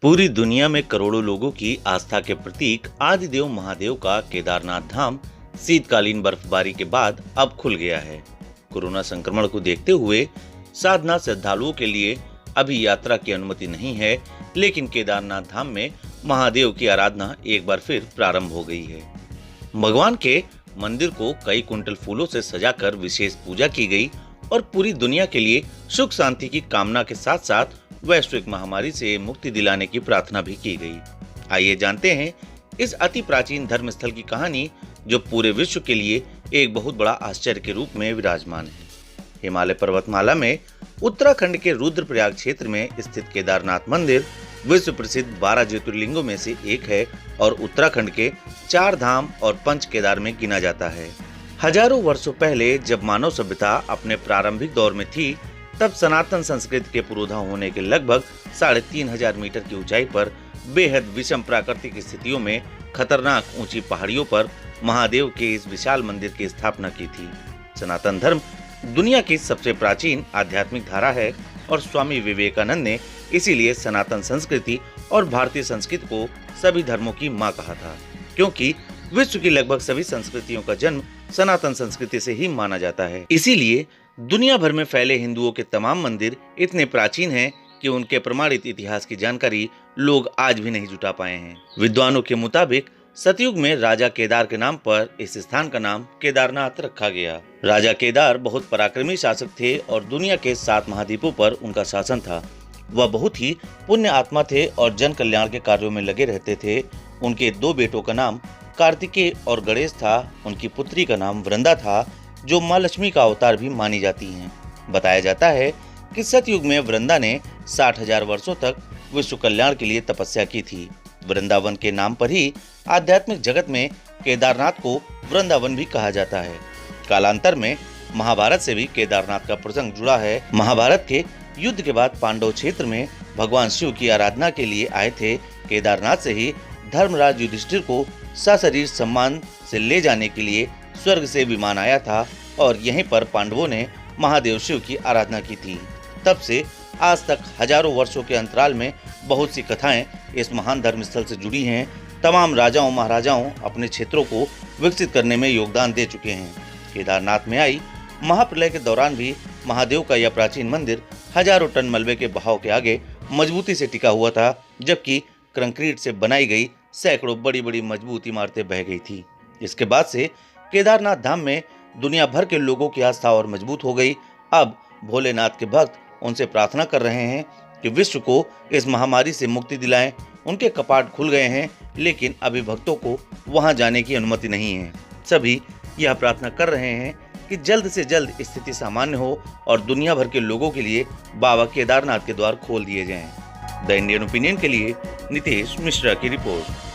पूरी दुनिया में करोड़ों लोगों की आस्था के प्रतीक आदिदेव महादेव का केदारनाथ धाम शीतकालीन बर्फबारी के बाद अब खुल गया है। कोरोना संक्रमण को देखते हुए साधना श्रद्धालुओं के लिए अभी यात्रा की अनुमति नहीं है, लेकिन केदारनाथ धाम में महादेव की आराधना एक बार फिर प्रारंभ हो गई है। भगवान के मंदिर को कई कुंटल फूलों से सजाकर विशेष पूजा की गई और पूरी दुनिया के लिए सुख शांति की कामना के साथ साथ वैश्विक महामारी से मुक्ति दिलाने की प्रार्थना भी की गई। आइए जानते हैं इस अति प्राचीन धर्म स्थल की कहानी, जो पूरे विश्व के लिए एक बहुत बड़ा आश्चर्य के रूप में विराजमान है। हिमालय पर्वतमाला में उत्तराखंड के रुद्रप्रयाग क्षेत्र में स्थित केदारनाथ मंदिर विश्व प्रसिद्ध 12 ज्योतिर्लिंगों में से एक है और उत्तराखंड के 4 धाम और 5 केदार में गिना जाता है। हजारों वर्षों पहले जब मानव सभ्यता अपने प्रारंभिक दौर में थी, तब सनातन संस्कृति के पुरोधा होने के लगभग 3500 मीटर की ऊंचाई पर बेहद विषम प्राकृतिक स्थितियों में खतरनाक ऊंची पहाड़ियों पर महादेव के इस विशाल मंदिर की स्थापना की थी। सनातन धर्म दुनिया की सबसे प्राचीन आध्यात्मिक धारा है और स्वामी विवेकानंद ने इसीलिए सनातन संस्कृति और भारतीय संस्कृति को सभी धर्मों की मां कहा था, क्योंकि विश्व की लगभग सभी संस्कृतियों का जन्म सनातन संस्कृति से ही माना जाता है। इसीलिए दुनिया भर में फैले हिंदुओं के तमाम मंदिर इतने प्राचीन हैं कि उनके प्रमाणित इतिहास की जानकारी लोग आज भी नहीं जुटा पाए हैं। विद्वानों के मुताबिक सतयुग में राजा केदार के नाम पर इस स्थान का नाम केदारनाथ रखा गया। राजा केदार बहुत पराक्रमी शासक थे और दुनिया के 7 महाद्वीपों पर उनका शासन था। वह बहुत ही पुण्य आत्मा थे और जन कल्याण के कार्यों में लगे रहते थे। उनके 2 बेटों का नाम कार्तिकेय और गणेश था। उनकी पुत्री का नाम वृंदा था, जो माँ लक्ष्मी का अवतार भी मानी जाती हैं। बताया जाता है कि सतयुग में वृंदा ने 60,000 वर्षों तक विश्व कल्याण के लिए तपस्या की थी। वृंदावन के नाम पर ही आध्यात्मिक जगत में केदारनाथ को वृंदावन भी कहा जाता है। कालांतर में महाभारत से भी केदारनाथ का प्रसंग जुड़ा है। महाभारत के युद्ध के बाद पांडव क्षेत्र में भगवान शिव की आराधना के लिए आए थे। केदारनाथ से ही धर्मराज युधिष्ठिर को सशरीर सम्मान से ले जाने के लिए स्वर्ग से विमान आया था और यहीं पर पांडवों ने महादेव शिव की आराधना की थी। तब से आज तक हजारों वर्षों के अंतराल में बहुत सी कथाएं इस महान धर्म स्थल से जुड़ी हैं। तमाम राजाओं महाराजाओं अपने क्षेत्रों को विकसित करने में योगदान दे चुके हैं। केदारनाथ में आई महाप्रलय के दौरान भी महादेव का यह प्राचीन मंदिर हजारों टन मलबे के बहाव के आगे मजबूती से टिका हुआ था, जबकि कंक्रीट से बनाई गई सैकड़ों बड़ी बड़ी मजबूत इमारतें बह गई थी। इसके बाद से केदारनाथ धाम में दुनिया भर के लोगों की आस्था और मजबूत हो गई। अब भोलेनाथ के भक्त उनसे प्रार्थना कर रहे हैं कि विश्व को इस महामारी से मुक्ति दिलाएं। उनके कपाट खुल गए हैं, लेकिन अभी भक्तों को वहां जाने की अनुमति नहीं है। सभी यह प्रार्थना कर रहे हैं कि जल्द से जल्द स्थिति सामान्य हो और दुनिया भर के लोगों के लिए बाबा केदारनाथ के द्वार खोल दिए जाएं। द इंडियन ओपिनियन के लिए नितेश मिश्रा की रिपोर्ट।